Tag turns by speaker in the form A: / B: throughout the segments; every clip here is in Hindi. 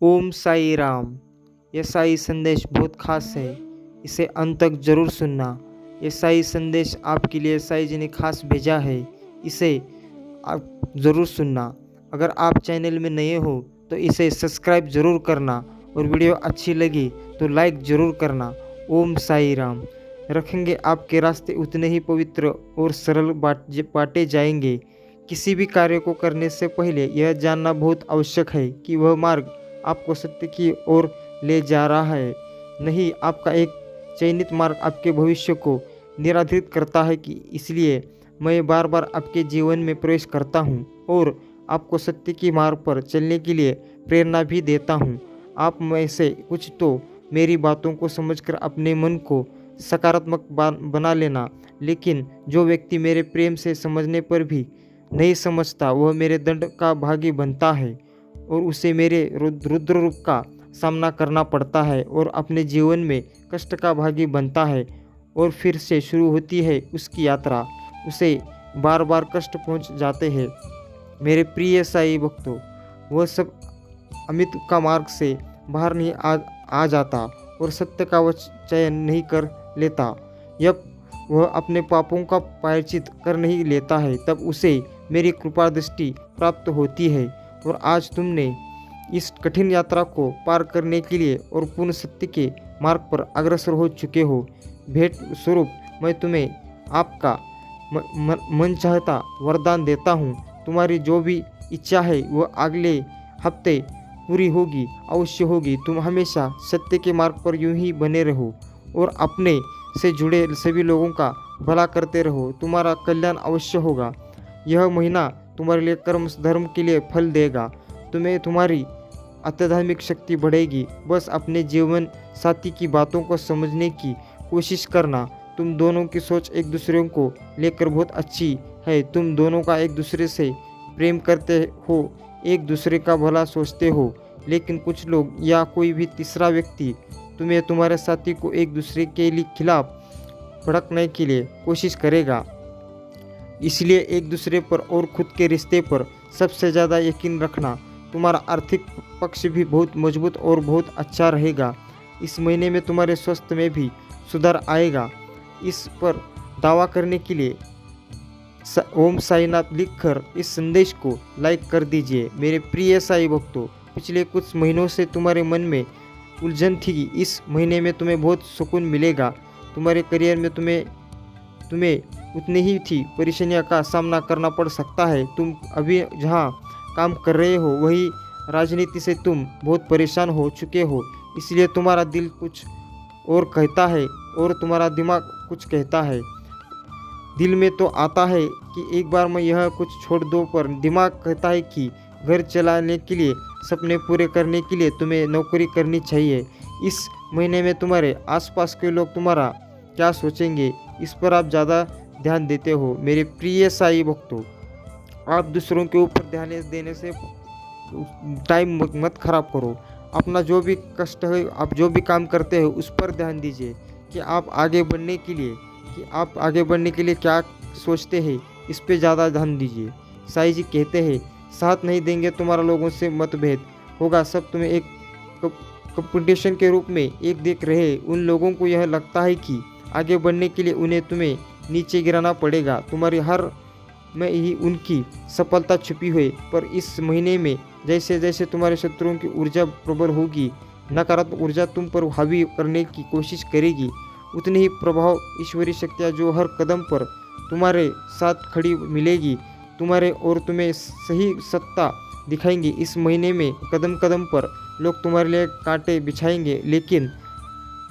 A: ओम साई राम। यह साई संदेश बहुत खास है, इसे अंत तक जरूर सुनना। यह साई संदेश आपके लिए साई जी ने खास भेजा है, इसे आप ज़रूर सुनना। अगर आप चैनल में नए हो तो इसे सब्सक्राइब ज़रूर करना और वीडियो अच्छी लगी तो लाइक ज़रूर करना। ओम साई राम। रखेंगे आपके रास्ते उतने ही पवित्र और सरल बाटे जाएंगे। किसी भी कार्य को करने से पहले यह जानना बहुत आवश्यक है कि वह मार्ग आपको सत्य की ओर ले जा रहा है, नहीं आपका एक चयनित मार्ग आपके भविष्य को निराधारित करता है। कि इसलिए मैं बार बार आपके जीवन में प्रवेश करता हूँ और आपको सत्य की मार्ग पर चलने के लिए प्रेरणा भी देता हूँ। आप में से कुछ तो मेरी बातों को समझकर अपने मन को सकारात्मक बना लेना, लेकिन जो व्यक्ति मेरे प्रेम से समझने पर भी नहीं समझता वह मेरे दंड का भागी बनता है और उसे मेरे रुद्र रूप का सामना करना पड़ता है और अपने जीवन में कष्ट का भागी बनता है और फिर से शुरू होती है उसकी यात्रा। उसे बार बार कष्ट पहुंच जाते हैं। मेरे प्रिय साई भक्तों, वह सब अमित का मार्ग से बाहर नहीं आ जाता और सत्य का वह चयन नहीं कर लेता। जब वह अपने पापों का प्रायश्चित कर नहीं लेता है तब उसे मेरी कृपा दृष्टि प्राप्त होती है और आज तुमने इस कठिन यात्रा को पार करने के लिए और पूर्ण सत्य के मार्ग पर अग्रसर हो चुके हो। भेंट स्वरूप मैं तुम्हें आपका मन चाहता वरदान देता हूँ। तुम्हारी जो भी इच्छा है वह अगले हफ्ते पूरी होगी, अवश्य होगी। तुम हमेशा सत्य के मार्ग पर यूं ही बने रहो और अपने से जुड़े सभी लोगों का भला करते रहो। तुम्हारा कल्याण अवश्य होगा। यह महीना तुम्हारे लिए कर्म धर्म के लिए फल देगा। तुम्हें तुम्हारी आध्यात्मिक शक्ति बढ़ेगी। बस अपने जीवन साथी की बातों को समझने की कोशिश करना। तुम दोनों की सोच एक दूसरे को लेकर बहुत अच्छी है। तुम दोनों का एक दूसरे से प्रेम करते हो, एक दूसरे का भला सोचते हो, लेकिन कुछ लोग या कोई भी तीसरा व्यक्ति तुम्हें तुम्हारे साथी को एक दूसरे के लिए खिलाफ भड़कने के लिए कोशिश करेगा। इसलिए एक दूसरे पर और खुद के रिश्ते पर सबसे ज़्यादा यकीन रखना। तुम्हारा आर्थिक पक्ष भी बहुत मजबूत और बहुत अच्छा रहेगा। इस महीने में तुम्हारे स्वास्थ्य में भी सुधार आएगा। इस पर दावा करने के लिए ओम साईनाथ लिखकर इस संदेश को लाइक कर दीजिए। मेरे प्रिय साई भक्तों, पिछले कुछ महीनों से तुम्हारे मन में उलझन थी। इस महीने में तुम्हें बहुत सुकून मिलेगा। तुम्हारे करियर में तुम्हें उतनी ही थी परेशानियों का सामना करना पड़ सकता है। तुम अभी जहां काम कर रहे हो वही राजनीति से तुम बहुत परेशान हो चुके हो। इसलिए तुम्हारा दिल कुछ और कहता है और तुम्हारा दिमाग कुछ कहता है। दिल में तो आता है कि एक बार मैं यह कुछ छोड़ दो, पर दिमाग कहता है कि घर चलाने के लिए, सपने पूरे करने के लिए तुम्हें नौकरी करनी चाहिए। इस महीने में तुम्हारे आसपास के लोग तुम्हारा क्या सोचेंगे, इस पर आप ज़्यादा ध्यान देते हो। मेरे प्रिय साई भक्तों, आप दूसरों के ऊपर ध्यान देने से टाइम मत खराब करो। अपना जो भी कष्ट है, आप जो भी काम करते हो उस पर ध्यान दीजिए कि आप आगे बढ़ने के लिए क्या सोचते हैं, इस पे ज़्यादा ध्यान दीजिए। साई जी कहते हैं, साथ नहीं देंगे तुम्हारा लोगों से मतभेद होगा। सब तुम्हें एक कंपटीशन के रूप में एक देख रहे। उन लोगों को यह लगता है कि आगे बढ़ने के लिए उन्हें तुम्हें नीचे गिराना पड़ेगा। तुम्हारी हर में ही उनकी सफलता छुपी हुई। पर इस महीने में जैसे जैसे तुम्हारे शत्रुओं की ऊर्जा प्रबल होगी, नकारात्मक ऊर्जा तुम पर हावी करने की कोशिश करेगी, उतनी ही प्रभाव ईश्वरीय शक्तियाँ जो हर कदम पर तुम्हारे साथ खड़ी मिलेगी तुम्हारे और तुम्हें सही सत्ता दिखाएंगी। इस महीने में कदम कदम पर लोग तुम्हारे लिए कांटे बिछाएंगे, लेकिन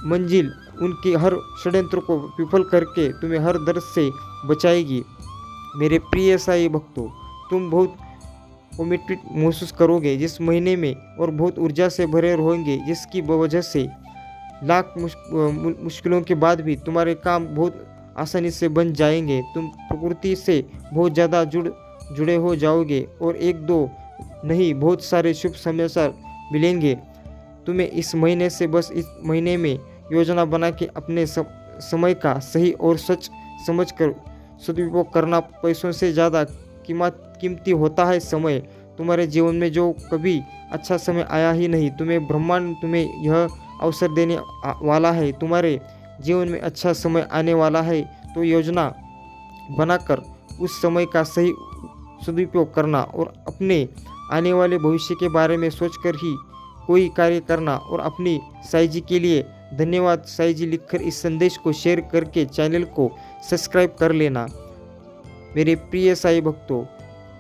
A: मंजिल उनके हर षड्यंत्र को विफल करके तुम्हें हर दर्द से बचाएगी। मेरे प्रिय साई भक्तों, तुम बहुत मोटिवेट महसूस करोगे जिस महीने में और बहुत ऊर्जा से भरे रहोगे, जिसकी वजह से लाख मुश्किलों के बाद भी तुम्हारे काम बहुत आसानी से बन जाएंगे। तुम प्रकृति से बहुत ज़्यादा जुड़े हो जाओगे और एक दो नहीं बहुत सारे शुभ समाचार मिलेंगे तुम्हें इस महीने से। बस इस महीने में योजना बना के अपने समय का सही और सच समझ कर सदुपयोग करना। पैसों से ज़्यादा कीमती होता है समय। तुम्हारे जीवन में जो कभी अच्छा समय आया ही नहीं, तुम्हें ब्रह्मांड तुम्हें यह अवसर देने वाला है। तुम्हारे जीवन में अच्छा समय आने वाला है, तो योजना बनाकर उस समय का सही सदुपयोग करना और अपने आने वाले भविष्य के बारे में सोचकर ही कोई कार्य करना। और अपनी साई जी के लिए धन्यवाद साई जी लिखकर इस संदेश को शेयर करके चैनल को सब्सक्राइब कर लेना। मेरे प्रिय साई भक्तों,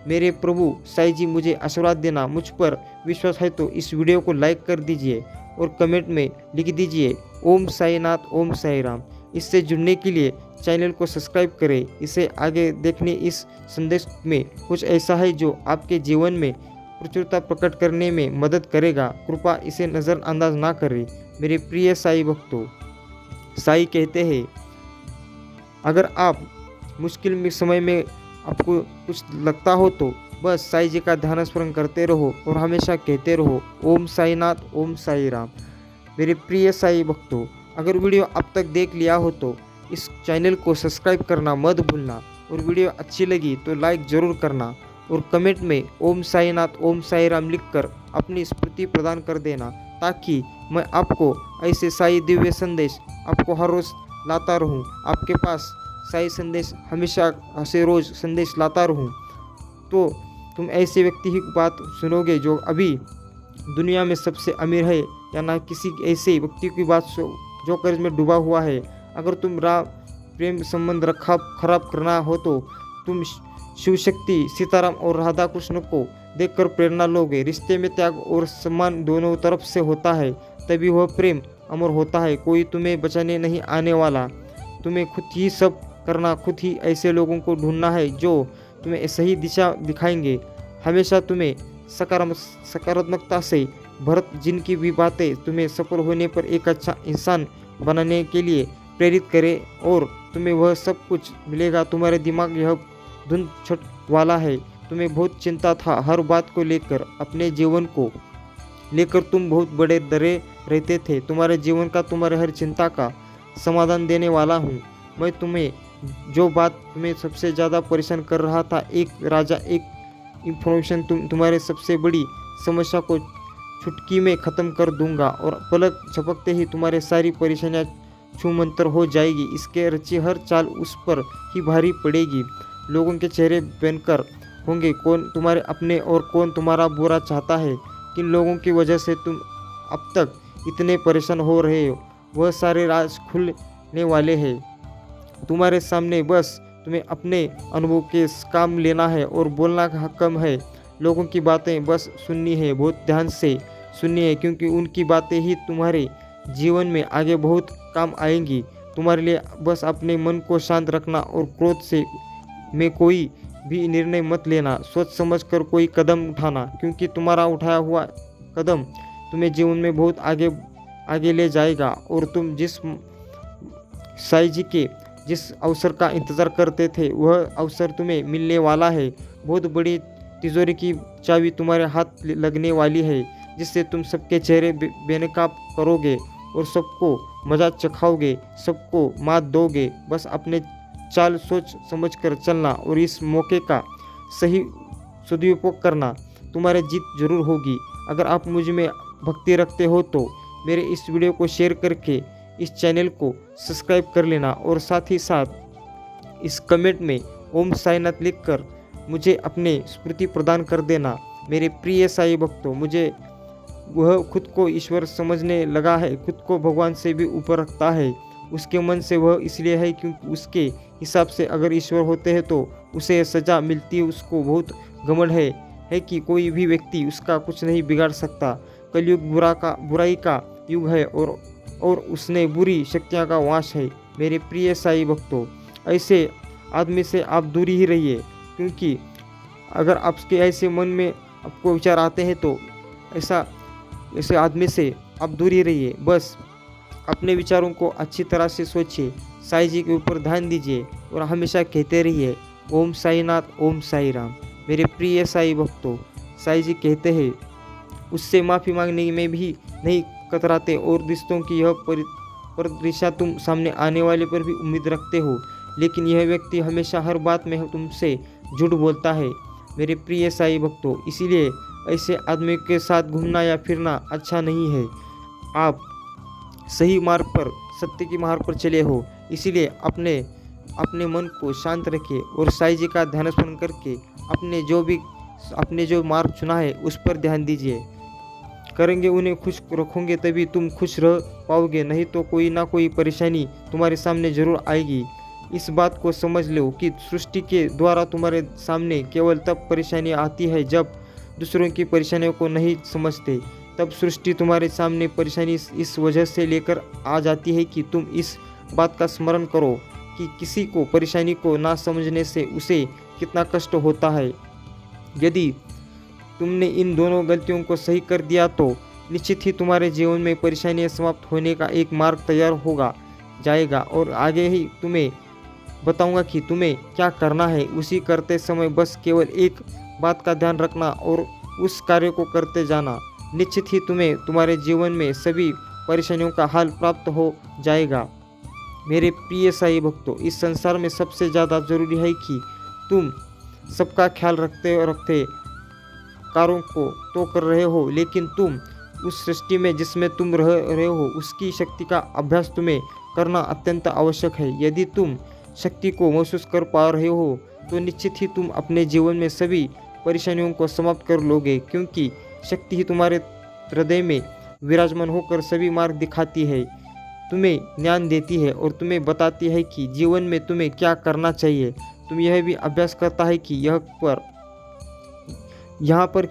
A: मेरे प्रभु साई जी मुझे आशीर्वाद देना। मुझ पर विश्वास है तो इस वीडियो को लाइक कर दीजिए और कमेंट में लिख दीजिए ओम साईनाथ ओम साई राम। इससे जुड़ने के लिए चैनल को सब्सक्राइब करें। इसे आगे देखने इस संदेश में कुछ ऐसा है जो आपके जीवन में प्रचुरता प्रकट करने में मदद करेगा। कृपया इसे नज़रअंदाज ना करें। मेरे प्रिय साई भक्तों, साई कहते हैं अगर आप मुश्किल में समय में आपको कुछ लगता हो तो बस साई जी का ध्यान स्मरण करते रहो और हमेशा कहते रहो ओम साईनाथ ओम साई राम। मेरे प्रिय साई भक्तों, अगर वीडियो अब तक देख लिया हो तो इस चैनल को सब्सक्राइब करना मत भूलना और वीडियो अच्छी लगी तो लाइक ज़रूर करना और कमेंट में ओम साईनाथ ओम साई राम लिखकर अपनी स्मृति प्रदान कर देना, ताकि मैं आपको ऐसे साई दिव्य संदेश आपको हर रोज़ लाता रहूं। आपके पास साई संदेश हमेशा से रोज़ संदेश लाता रहूं, तो तुम ऐसे व्यक्ति की बात सुनोगे जो अभी दुनिया में सबसे अमीर है, या ना किसी ऐसे व्यक्ति की बात जो कर्ज में डूबा हुआ है। अगर तुम प्रेम संबंध खराब करना हो तो तुम शिव शक्ति सीताराम और राधा कृष्ण को देखकर प्रेरणा लोगे। रिश्ते में त्याग और सम्मान दोनों तरफ से होता है, तभी वह प्रेम अमर होता है। कोई तुम्हें बचाने नहीं आने वाला, तुम्हें खुद ही सब करना, खुद ही ऐसे लोगों को ढूंढना है जो तुम्हें सही दिशा दिखाएंगे। हमेशा तुम्हें सकारात्मकता से भरत जिनकी भी बातें तुम्हें सफल होने पर एक अच्छा इंसान बनाने के लिए प्रेरित करे और तुम्हें वह सब कुछ मिलेगा। तुम्हारे दिमाग यह धुंध छट वाला है, तुम्हें बहुत चिंता था हर बात को लेकर, अपने जीवन को लेकर तुम बहुत बड़े डरे रहते थे। तुम्हारे जीवन का तुम्हारे हर चिंता का समाधान देने वाला हूँ मैं। तुम्हें जो बात तुम्हें सबसे ज़्यादा परेशान कर रहा था, एक राजा एक इंफॉर्मेशन तुम्हारे सबसे बड़ी समस्या को चुटकी में ख़त्म कर दूंगा और पलक झपकते ही तुम्हारे सारी परेशानियाँ छूमंतर हो जाएगी। इसके रची हर चाल उस पर ही भारी पड़ेगी। लोगों के चेहरे बनकर होंगे कौन तुम्हारे अपने और कौन तुम्हारा बुरा चाहता है। किन लोगों की वजह से तुम अब तक इतने परेशान हो रहे हो, वह सारे राज खुलने वाले हैं तुम्हारे सामने। बस तुम्हें अपने अनुभव के काम लेना है और बोलना कम है। लोगों की बातें बस सुननी है, बहुत ध्यान से सुननी है, क्योंकि उनकी बातें ही तुम्हारे जीवन में आगे बहुत काम आएंगी। तुम्हारे लिए बस अपने मन को शांत रखना और क्रोध से में कोई भी निर्णय मत लेना। सोच समझ कर कोई कदम उठाना, क्योंकि तुम्हारा उठाया हुआ कदम तुम्हें जीवन में बहुत आगे ले जाएगा। और तुम जिस साई जी के जिस अवसर का इंतज़ार करते थे, वह अवसर तुम्हें मिलने वाला है। बहुत बड़ी तिजोरी की चाबी तुम्हारे हाथ लगने वाली है, जिससे तुम सबके चेहरे बेनकाब करोगे और सबको मजा चखाओगे, सबको मात दोगे। बस अपने चाल सोच समझ कर चलना और इस मौके का सही सदुपयोग करना। तुम्हारी जीत जरूर होगी। अगर आप मुझ में भक्ति रखते हो तो मेरे इस वीडियो को शेयर करके इस चैनल को सब्सक्राइब कर लेना और साथ ही साथ इस कमेंट में ओम साईनाथ लिखकर मुझे अपने स्मृति प्रदान कर देना। मेरे प्रिय साई भक्तों, मुझे वह खुद को ईश्वर समझने लगा है, खुद को भगवान से भी ऊपर रखता है। उसके मन से वह इसलिए है क्योंकि उसके हिसाब से अगर ईश्वर होते हैं तो उसे सज़ा मिलती है। उसको बहुत घमंड है कि कोई भी व्यक्ति उसका कुछ नहीं बिगाड़ सकता। कलयुग बुराई का युग है और उसने बुरी शक्तियाँ का वास है। मेरे प्रिय साई भक्तों, ऐसे आदमी से आप दूरी ही रहिए, क्योंकि अगर आपके ऐसे मन में आपको विचार आते हैं तो ऐसे आदमी से आप दूरी रहिए। बस अपने विचारों को अच्छी तरह से सोचिए, साई जी के ऊपर ध्यान दीजिए और हमेशा कहते रहिए ओम साईनाथ ओम साई राम। मेरे प्रिय साई भक्तों, साई जी कहते हैं उससे माफ़ी मांगने में भी नहीं कतराते और रिश्तों की यह परिदृश्य तुम सामने आने वाले पर भी उम्मीद रखते हो, लेकिन यह व्यक्ति हमेशा हर बात में तुमसे झूठ बोलता है। मेरे प्रिय साईं भक्तों, इसीलिए ऐसे आदमी के साथ घूमना या फिरना अच्छा नहीं है। आप सही मार्ग पर, सत्य के मार्ग पर चले हो, इसीलिए अपने अपने मन को शांत रखिए और साईं जी का ध्यान स्मरण करके अपने जो मार्ग चुना है उस पर ध्यान दीजिए। करेंगे उन्हें खुश रखोगे तभी तुम खुश रह पाओगे, नहीं तो कोई ना कोई परेशानी तुम्हारे सामने जरूर आएगी। इस बात को समझ लो कि सृष्टि के द्वारा तुम्हारे सामने केवल तब परेशानी आती है जब दूसरों की परेशानियों को नहीं समझते। तब सृष्टि तुम्हारे सामने परेशानी इस वजह से लेकर आ जाती है कि तुम इस बात का स्मरण करो कि किसी को परेशानी को ना समझने से उसे कितना कष्ट होता है। यदि तुमने इन दोनों गलतियों को सही कर दिया तो निश्चित ही तुम्हारे जीवन में परेशानियां समाप्त होने का एक मार्ग तैयार होगा जाएगा। और आगे ही तुम्हें बताऊंगा कि तुम्हें क्या करना है। उसी करते समय बस केवल एक बात का ध्यान रखना और उस कार्य को करते जाना। निश्चित ही तुम्हें तुम्हारे जीवन में सभी परेशानियों का हल प्राप्त हो जाएगा। मेरे प्रिय साईं भक्तों, इस संसार में सबसे ज़्यादा जरूरी है कि तुम सबका ख्याल रखते कार्यों को तो कर रहे हो, लेकिन तुम उस सृष्टि में जिसमें तुम रह रहे हो उसकी शक्ति का अभ्यास तुम्हें करना अत्यंत आवश्यक है। यदि तुम शक्ति को महसूस कर पा रहे हो तो निश्चित ही तुम अपने जीवन में सभी परेशानियों को समाप्त कर लोगे, क्योंकि शक्ति ही तुम्हारे हृदय में विराजमान होकर सभी मार्ग दिखाती है, तुम्हें ज्ञान देती है और तुम्हें बताती है कि जीवन में तुम्हें क्या करना चाहिए। तुम यह भी अभ्यास करता है कि यहाँ पर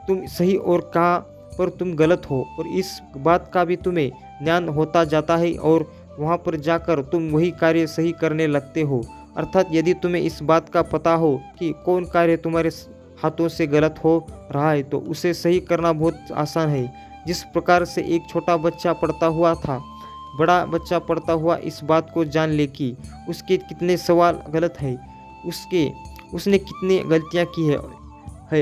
A: तुम सही और कहाँ पर तुम गलत हो, और इस बात का भी तुम्हें ज्ञान होता जाता है और वहाँ पर जाकर तुम वही कार्य सही करने लगते हो। अर्थात यदि तुम्हें इस बात का पता हो कि कौन कार्य तुम्हारे हाथों से गलत हो रहा है तो उसे सही करना बहुत आसान है। जिस प्रकार से एक छोटा बच्चा पढ़ता हुआ था, बड़ा बच्चा पढ़ता हुआ इस बात को जान ले कि उसके कितने सवाल गलत है, उसने कितनी गलतियाँ की है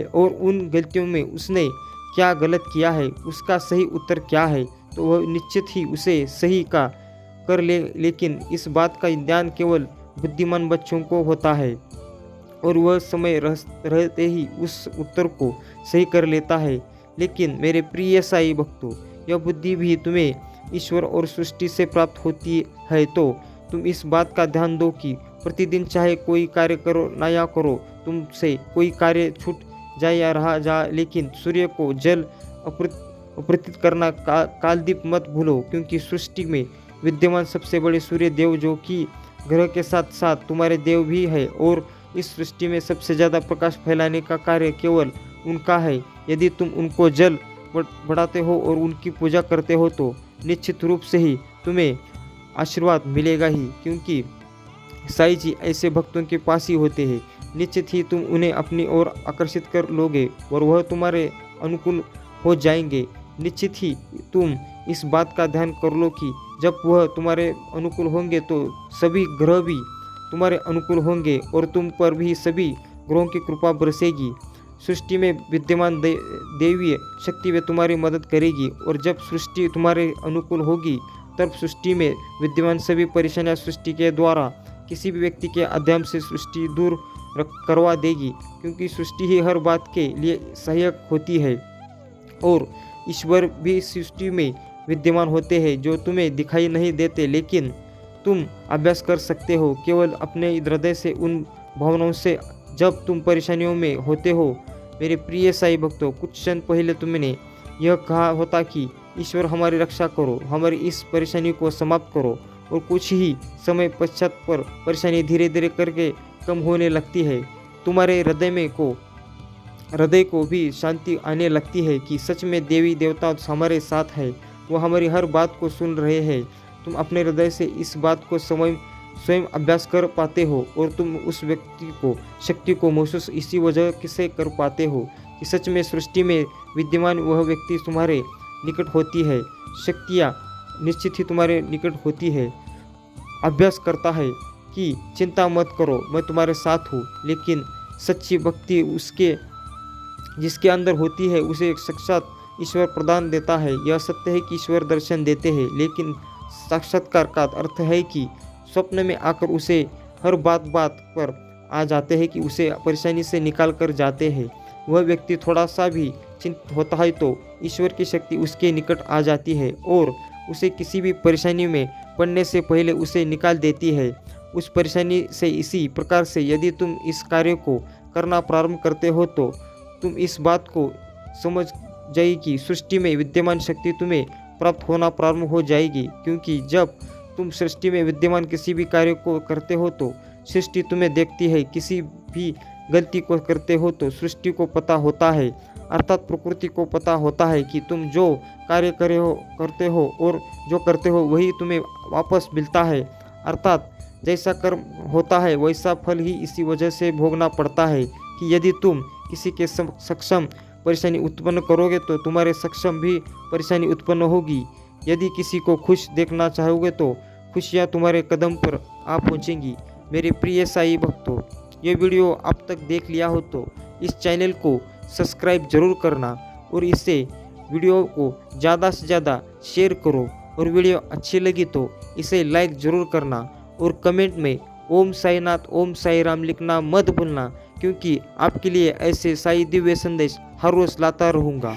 A: और उन गलतियों में उसने क्या गलत किया है, उसका सही उत्तर क्या है, तो वह निश्चित ही उसे सही का कर ले। लेकिन इस बात का ज्ञान केवल बुद्धिमान बच्चों को होता है और वह समय रहते ही उस उत्तर को सही कर लेता है। लेकिन मेरे प्रिय साईं भक्तों, यह बुद्धि भी तुम्हें ईश्वर और सृष्टि से प्राप्त होती है, तो तुम इस बात का ध्यान दो कि प्रतिदिन चाहे कोई कार्य करो ना या करो, तुमसे कोई कार्य छूट जाए या रहा जा, लेकिन सूर्य को जल अपरित करना कालदीप मत भूलो, क्योंकि सृष्टि में विद्यमान सबसे बड़े सूर्य देव जो कि ग्रह के साथ साथ तुम्हारे देव भी है और इस सृष्टि में सबसे ज़्यादा प्रकाश फैलाने का कार्य केवल उनका है। यदि तुम उनको जल बढ़ाते हो और उनकी पूजा करते हो तो निश्चित रूप से ही तुम्हें आशीर्वाद मिलेगा ही, क्योंकि साईं जी ऐसे भक्तों के पास ही होते हैं। निश्चित ही तुम उन्हें अपनी ओर आकर्षित कर लोगे और वह तुम्हारे अनुकूल हो जाएंगे। निश्चित ही तुम इस बात का ध्यान कर लो कि जब वह तुम्हारे अनुकूल होंगे तो सभी ग्रह भी तुम्हारे अनुकूल होंगे और तुम पर भी सभी ग्रहों की कृपा बरसेगी। सृष्टि में विद्यमान दैवीय शक्ति वे तुम्हारी मदद करेगी और जब सृष्टि तुम्हारे अनुकूल होगी तब सृष्टि में विद्यमान सभी परेशानियां सृष्टि के द्वारा किसी भी व्यक्ति के अध्ययन से सृष्टि दूर करवा देगी, क्योंकि सृष्टि ही हर बात के लिए सहायक होती है और ईश्वर भी सृष्टि में विद्यमान होते हैं जो तुम्हें दिखाई नहीं देते, लेकिन तुम अभ्यास कर सकते हो केवल अपने हृदय से उन भावनाओं से जब तुम परेशानियों में होते हो। मेरे प्रिय साईं भक्तों, कुछ क्षण पहले तुमने यह कहा होता कि ईश्वर हमारी रक्षा करो, हमारी इस परेशानी को समाप्त करो, और कुछ ही समय पश्चात पर परेशानी धीरे धीरे करके कम होने लगती है। तुम्हारे हृदय को भी शांति आने लगती है कि सच में देवी देवता हमारे साथ है, वो हमारी हर बात को सुन रहे हैं। तुम अपने हृदय से इस बात को स्वयं अभ्यास कर पाते हो और तुम उस व्यक्ति को शक्ति को महसूस इसी वजह से कर पाते हो कि सच में सृष्टि में विद्यमान वह व्यक्ति तुम्हारे निकट होती है, शक्तियाँ निश्चित ही तुम्हारे निकट होती है। अभ्यास करता है कि चिंता मत करो, मैं तुम्हारे साथ हूँ, लेकिन सच्ची भक्ति जिसके अंदर होती है उसे एक साक्षात ईश्वर प्रदान देता है। यह सत्य है कि ईश्वर दर्शन देते हैं, लेकिन साक्षात्कार का अर्थ है कि स्वप्न में आकर उसे हर बात पर आ जाते हैं कि उसे परेशानी से निकाल कर जाते हैं। वह व्यक्ति थोड़ा सा भी चिंतित होता है तो ईश्वर की शक्ति उसके निकट आ जाती है और उसे किसी भी परेशानी में पड़ने से पहले उसे निकाल देती है उस परेशानी से। इसी प्रकार से यदि तुम इस कार्य को करना प्रारंभ करते हो तो तुम इस बात को समझ जाइए कि सृष्टि में विद्यमान शक्ति तुम्हें प्राप्त होना प्रारंभ हो जाएगी, क्योंकि जब तुम सृष्टि में विद्यमान किसी भी कार्य को करते हो तो सृष्टि तुम्हें देखती है। किसी भी गलती को करते हो तो सृष्टि को पता होता है, अर्थात प्रकृति को पता होता है कि तुम जो कार्य करते हो और जो करते हो वही तुम्हें वापस मिलता है। अर्थात जैसा कर्म होता है वैसा फल ही इसी वजह से भोगना पड़ता है कि यदि तुम किसी के सक्षम परेशानी उत्पन्न करोगे तो तुम्हारे सक्षम भी परेशानी उत्पन्न होगी। यदि किसी को खुश देखना चाहोगे तो खुशियाँ तुम्हारे कदम पर आ पहुँचेंगी। मेरे प्रिय साईं भक्तों, ये वीडियो अब तक देख लिया हो तो इस चैनल को सब्सक्राइब जरूर करना और इसे वीडियो को ज़्यादा से ज़्यादा शेयर करो और वीडियो अच्छी लगी तो इसे लाइक ज़रूर करना और कमेंट में ओम साईनाथ ओम साई राम लिखना मत भूलना, क्योंकि आपके लिए ऐसे साई दिव्य संदेश हर रोज़ लाता रहूँगा।